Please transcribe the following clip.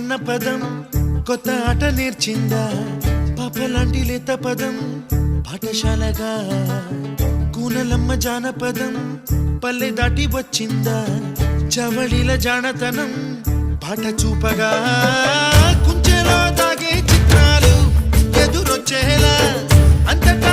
అన్న పదం కొత్త ఆట నేర్చిందా పాపలాంటి లేత పదం పాఠశాలగా కూనలమ్మ జానపదం పల్లె దాటి వచ్చిందా చవళిల జానతనం పాట చూపగా కుంచెలో దాగే చిత్రాలు ఎదురొచ్చేలా అంతటా